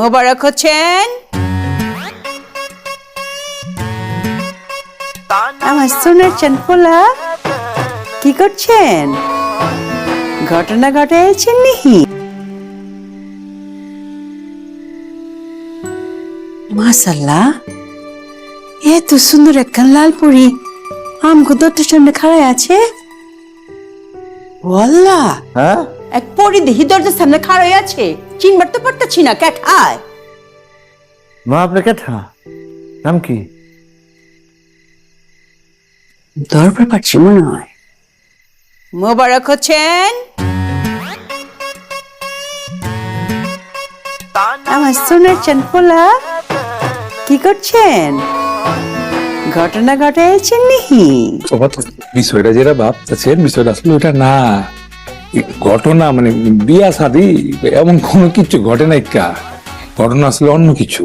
মোবারক হচ্ছেন। আমার সোনার চানপোলা কি করছেন? ঘটনা ঘটাইছেন নাকি? মাশাআল্লাহ, এত সুন্দর একটা লাল পরি আমগো দরজার সামনে খাড়ায় আছে। ওয়াল্লাহ, হ্যাঁ এক পরি দেখি দরজার সামনে খাড়ায় আছে, চিনবার তো পারতাছি না। কে খায়? মা আপনি কেঠা নাম কি? দরবার পাচ্ছি মনে হয়। মোবারক হচ্ছেন। আমার সোনার চানপোলা কি করছেন? ঘটনা ঘটাইছেন নাকি? বিষয়টা যেটা ভাবতেছেন বিষয়টা আসলে ওটা না। ঘটনা মানে বিয়া শাদি এমন কোনো কিছু ঘটে নাই। ঘটনা আসলে অন্য কিছু।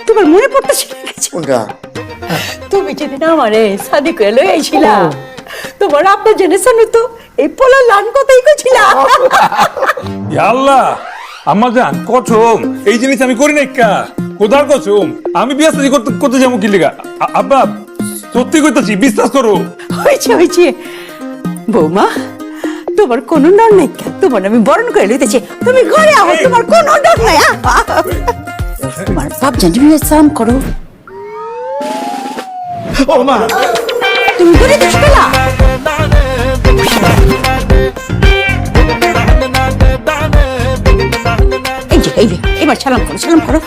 তোমার মনে পড়তেছে কোনটা? তুমি যেদিন আমারে শাদি করে লই আইছিলা, তোমার আপনি জেনেছেন তো এই পোলা লান কথাই কইছিলা। আল্লাহ আমার জান কসম, এই জিনিস আমি করি নাই। খোদার কসম আমি বিয়া শাদি করতে যাবো কি লিগা? আব্বা সত্যি কইতাছি, বিশ্বাস করো। হয়েছে বৌমা, তোমার কোনো ডর নাই। তোমার আমি বরণ করে লইতেছি, তুমি ঘরে আও, তোমার কোনো ডর নাই। তোমার বাপ জানি সাম করো। ও মা, তুমি ঘরে দিস পেলা। এই যে এবার সালাম করো, সালাম করো।